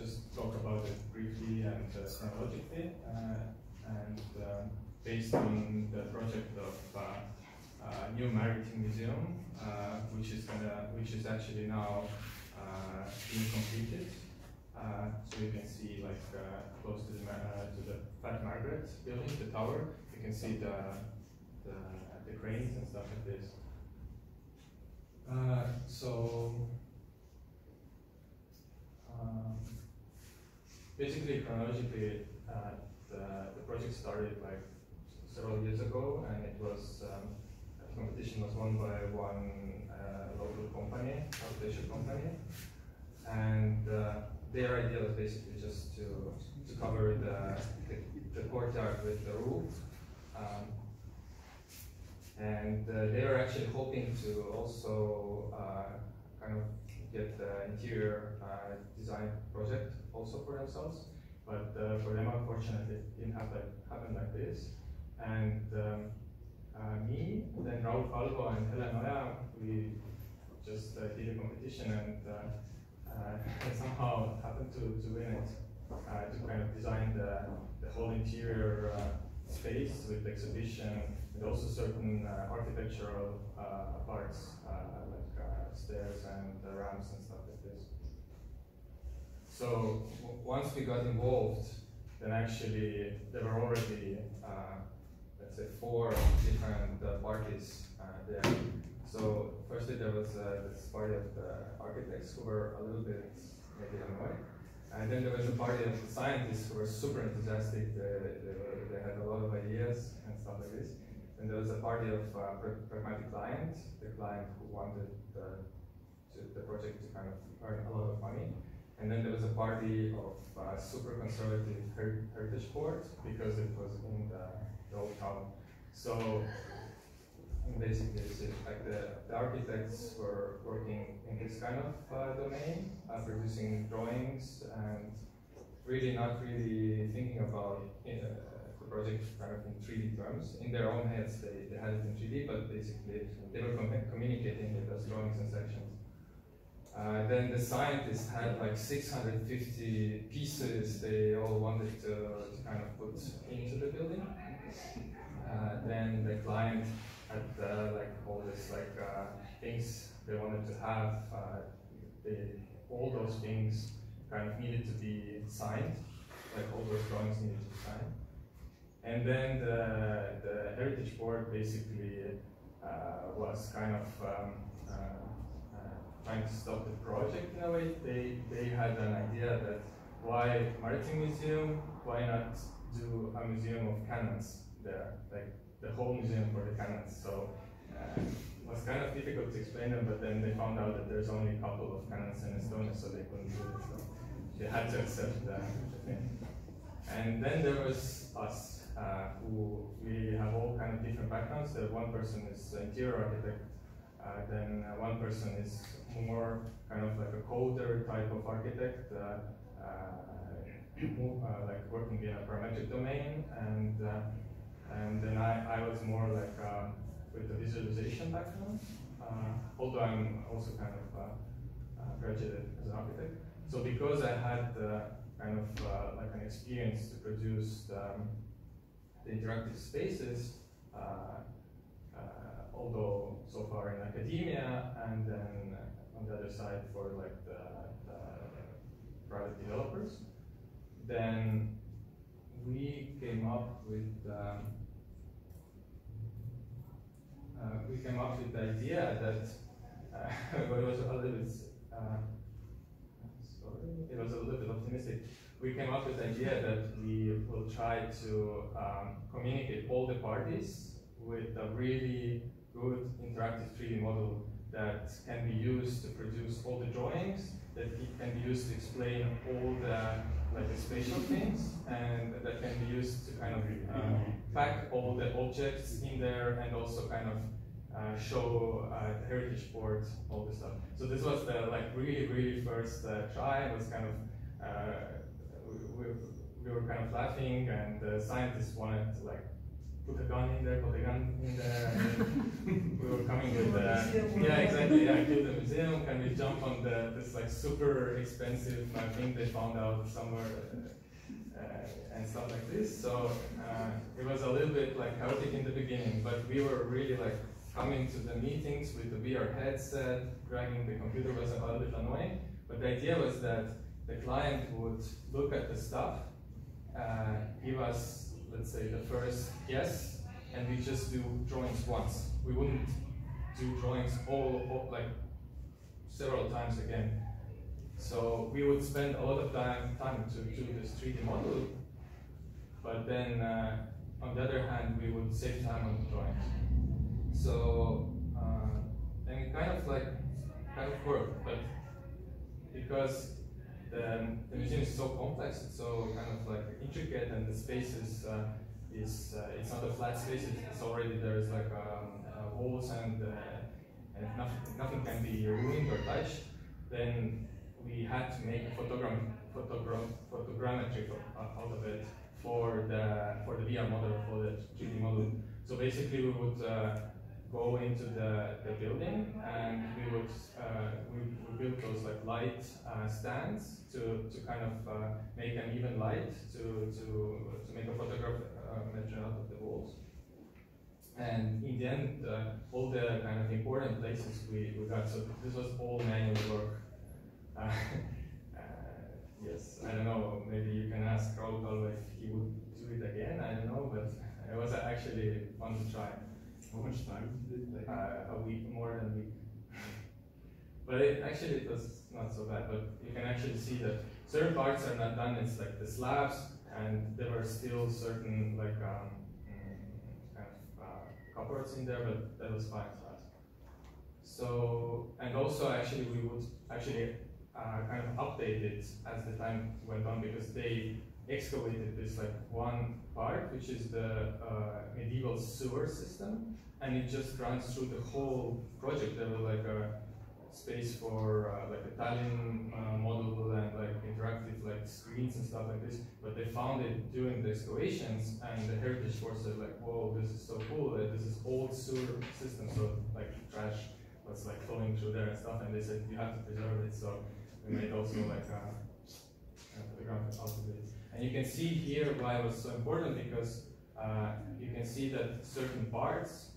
just talk about it briefly and chronologically, and based on the project of new maritime museum, which is actually now being completed. So you can see, like, close to the Fat Margaret building, the tower. You can see the cranes and stuff like this. Basically, chronologically, the project started like several years ago, and it was the competition was won by one local company, architecture company, and their idea was basically just to cover the courtyard with the roof, and they were actually hoping to also kind of get the interior design project also for themselves, but for them, unfortunately, it didn't happen like this. And me, then Raul Calvo and Helen Oja, we just did a competition and somehow happened to win it, to kind of design the whole interior space with exhibition and also certain architectural parts like stairs and ramps and stuff like this. So once we got involved, then actually there were already let's say 4 different parties there. So firstly there was this party of the architects who were a little bit maybe annoyed, and then there was a party of the scientists who were super enthusiastic. They had a lot of ideas and stuff like this. And there was a party of pragmatic client, the client who wanted the project to kind of earn a lot of money. And then there was a party of super conservative heritage board, because it was in the old town. So basically, like the architects were working in this kind of domain, producing drawings and really not really thinking about the project kind of in 3D terms. In their own heads, they had it in 3D, but basically they were communicating it as drawings and sections. Then the scientists had like 650 pieces they all wanted to kind of put into the building. Then the client had like all this like things they wanted to have. All those things kind of needed to be signed, like all those drawings needed to be signed. And then the heritage board basically was kind of trying to stop the project in a way. They had an idea that why maritime museum, why not do a museum of cannons there, like the whole museum for the cannons. So it was kind of difficult to explain them, but then they found out that there's only a couple of cannons in Estonia, so they couldn't do it. So they had to accept the thing. And then there was us, who we have all kind of different backgrounds. One person is interior architect, then one person is more kind of like a coder type of architect, like working in a parametric domain, and then I was more like with the visualization background, although I'm also kind of graduated as an architect. So because I had kind of like an experience to produce the interactive spaces, although so far in academia, and then on the other side for like the private developers, then we came up with the idea that but it was a little bit it was a little bit optimistic. We came up with the idea that we will try to communicate all the parties with a really good interactive 3D model that can be used to produce all the drawings, that it can be used to explain all the spatial things, and that can be used to kind of pack all the objects in there, and also kind of show the heritage board, all this stuff. So this was the really first try. It was kind of we were kind of laughing, and the scientists wanted to like put a gun in there, and we were coming with yeah, exactly, yeah, kill the museum, can we jump on this like super expensive thing they found out somewhere, and stuff like this. So it was a little bit like chaotic in the beginning, but we were really like coming to the meetings with the VR headset, dragging the computer was a little bit annoying, but the idea was that the client would look at the stuff, give us, let's say, the first guess, and we just do drawings once. We wouldn't do drawings all like several times again. So we would spend a lot of time to do this 3D model, but then on the other hand, we would save time on the drawings. So and it kind of worked, but because the museum is so complex, it's so kind of like intricate, and the space is it's not a flat space. It's already there's like walls and nothing can be ruined or touched. Then we had to make a photogrammetry out of it for the VR model, for the 3D model. So basically, we would go into the building, and we would we build those like light stands to kind of make an even light to make a photogrammetry out of the walls. And in the end, all the kind of important places we got. So this was all manual work. Yes, I don't know. Maybe you can ask Raul if he would do it again. I don't know, but it was actually fun to try. How much time did it take? A week, more than a week. But it was not so bad. But you can actually see that certain parts are not done. It's like the slabs, and there were still certain like kind of cupboards in there, but that was fine for us. So, and also actually we would actually kind of update it as the time went on, because they excavated this like one part, which is the medieval sewer system, and it just runs through the whole project. There was like a space for like a Tallinn model and like interactive like screens and stuff like this, but they found it during the excavations, and the heritage force said like, whoa, this is so cool, this is old sewer system, so like trash was like flowing through there and stuff, and they said you have to preserve it. So we made also like a photograph out of it. And you can see here why it was so important, because you can see that certain parts,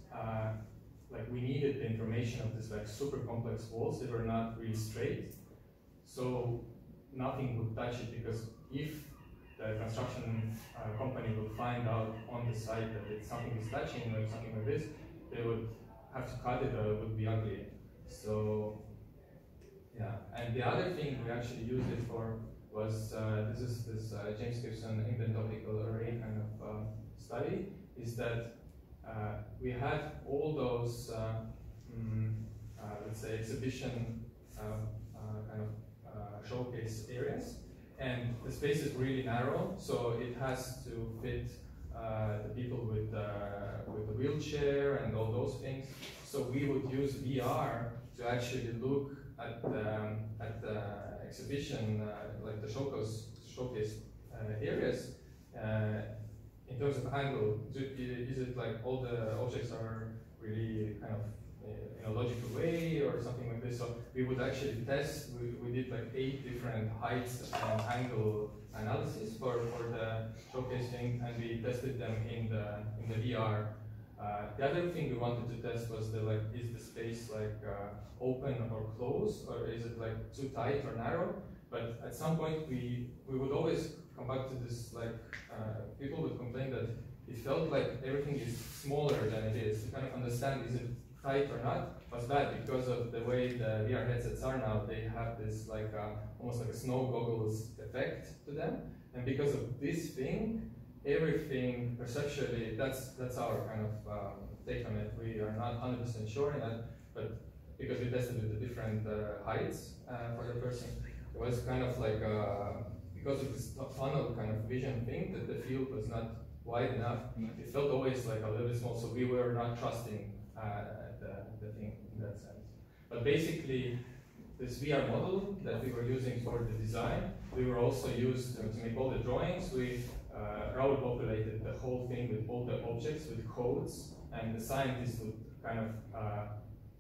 like we needed the information of this like super complex walls. They were not really straight, so nothing would touch it, because if the construction company would find out on the site that it's something is touching or something like this, they would have to cut it or it would be ugly. So yeah, and the other thing we actually used it for was this James Gibson invent optical array kind of study, is that we had all those let's say exhibition kind of showcase areas, and the space is really narrow, so it has to fit the people with the wheelchair and all those things. So we would use VR to actually look at the exhibition, like the showcase areas, in terms of angle. Is it like all the objects are really kind of in a logical way or something like this? So we would actually test. We did like 8 different heights and angle analysis for the showcasing, and we tested them in the VR. The other thing we wanted to test was is the space like open or closed, or is it like too tight or narrow? But at some point we would always come back to this, like people would complain that it felt like everything is smaller than it is. To kind of understand, is it tight or not, was bad, because of the way the VR headsets are now. They have this like almost like a snow goggles effect to them, and because of this thing, everything perceptually, that's our kind of take on it. We are not 100% sure in that, but because we tested with the different heights for the person, it was kind of like because of this tunnel kind of vision thing, that the field was not wide enough. It felt always like a little bit small, so we were not trusting the thing in that sense. But basically, this VR model that we were using for the design, we were also used to make all the drawings. We Raul populated the whole thing with all the objects, with codes, and the scientists would kind of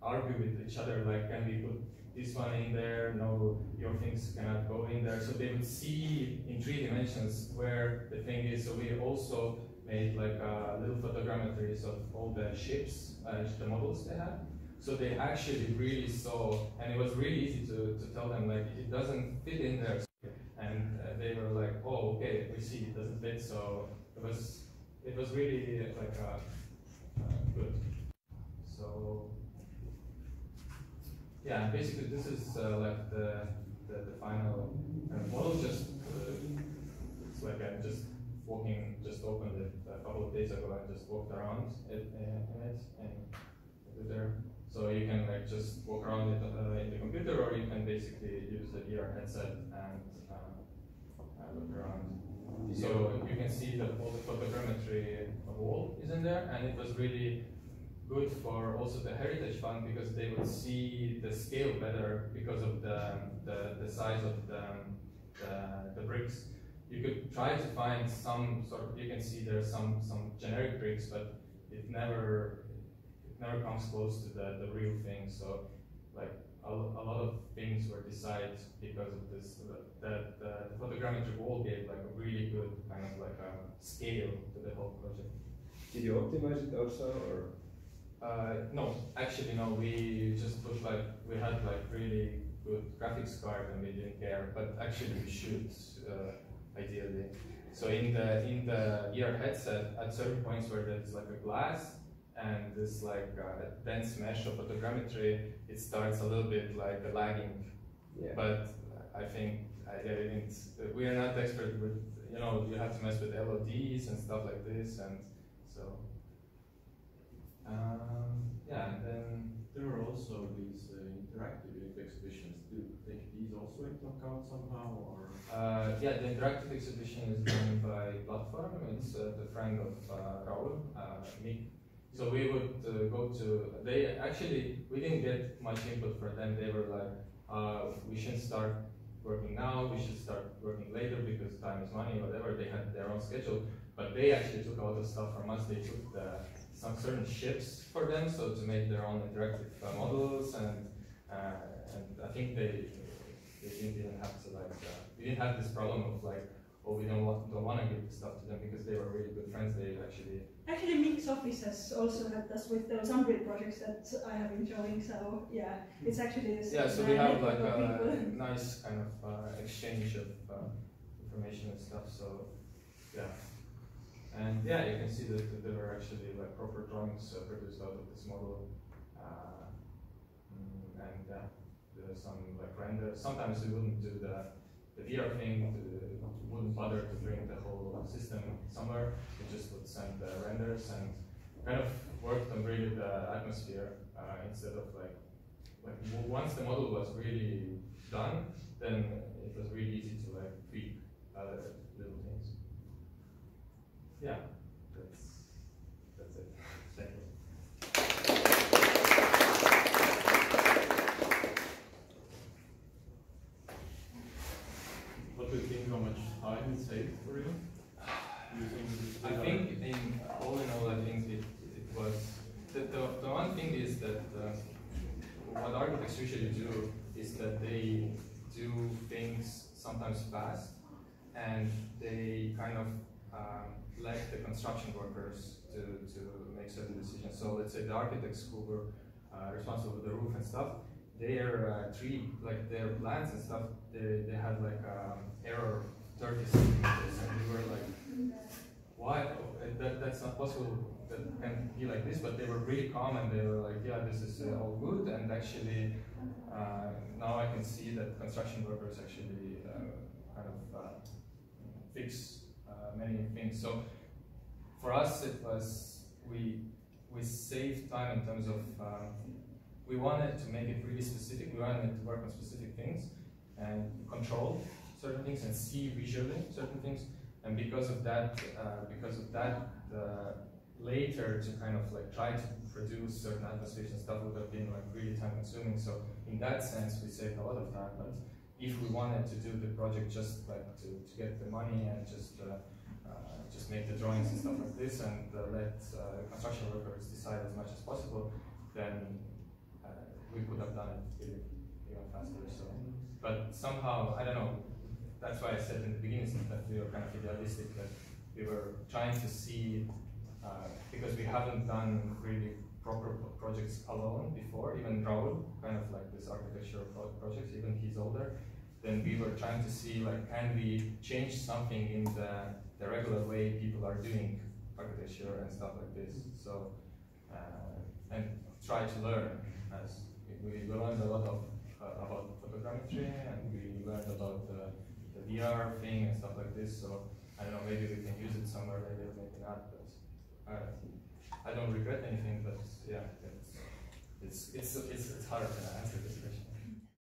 argue with each other, like, can we put this one in there? No, your things cannot go in there. So they would see in 3 dimensions where the thing is. So we also made like little photogrammetries of all the ships, the models they had. So they actually really saw, and it was really easy to tell them, like, it doesn't fit in there. And they were like, oh, okay, we see it doesn't fit. So it was really like good. So yeah, basically this is like the final model. Just it's like I'm just walking, just opened it a couple of days ago. I just walked around it in it and there. So you can like just walk around it in the computer, or you can basically use the VR headset and look around. So you can see that all the photogrammetry wall is in there, and it was really good for also the Heritage Fund because they would see the scale better because of the size of the bricks. You could try to find some sort of, you can see there's some generic bricks, but it never comes close to the real thing. So like a lot of things were decided because of this, that the photogrammetry wall gave like a really good kind of like a scale to the whole project. Did you optimize it also, or? No, actually no, we just put like, we had like really good graphics card and we didn't care, but actually we should, ideally. So in the ear headset, at certain points where there's like a glass and this like dense mesh of photogrammetry, it starts a little bit like lagging. Yeah. But I think we are not expert with, you know, you have to mess with LODs and stuff like this, and so yeah. And then there are also these interactive exhibitions. Do you take these also into account somehow, or? Yeah, the interactive exhibition is done by Platform. It's the friend of Raul, Mick. So we would go to, we didn't get much input from them. They were like, we shouldn't start working now, we should start working later because time is money, whatever. They had their own schedule, but they actually took a lot of stuff from us. They took some certain ships for them, so to make their own interactive models, and I think they didn't even have to like, we didn't have this problem of like, oh, we don't want to give stuff to them because they were really good friends. They actually Mick's office has also helped us with some great projects that I have been showing. So yeah, it's actually this. Yeah, so we have like a nice kind of exchange of information and stuff. So yeah, and yeah, you can see that there were actually like proper drawings produced out of this model, and yeah, there's some like renders. Sometimes we wouldn't do the VR thing, wouldn't bother to bring the whole system somewhere. We just would send the renders and kind of worked on really the atmosphere instead of like once the model was really done, then it was really easy to like tweak other little things. Yeah, that's it. Thank you. What do you think, how much time it saved for you? I think all in all, I think it was, the one thing is that what architects usually do is that they do things sometimes fast, and they kind of let the construction workers to make certain decisions. So let's say the architects who were responsible for the roof and stuff, their their plans and stuff, they had like error 30 centimeters, and we were like, why? That's not possible. That can be like this. But they were really calm, and they were like, yeah, this is all good. And actually, now I can see that construction workers actually kind of fix many things. So for us, it was we saved time in terms of we wanted to make it really specific. We wanted to work on specific things and control certain things and see visually certain things. And because of that, later to kind of like try to produce certain atmospheres and stuff would have been like really time consuming. So in that sense, we saved a lot of time. But if we wanted to do the project just like to get the money and just just make the drawings and stuff like this, and let construction workers decide as much as possible, then we could have done it even faster. So, but somehow, I don't know. That's why I said in the beginning that we were kind of idealistic, that we were trying to see, because we haven't done really proper projects alone before, even Raul, kind of like this architectural projects, even he's older, then we were trying to see, like, can we change something in the regular way people are doing architecture and stuff like this. So, and try to learn, as we learned a lot of about photogrammetry, and we learned about the VR thing and stuff like this. So I don't know, maybe we can use it somewhere later, maybe not. But I don't regret anything. But yeah, it's hard to answer this question.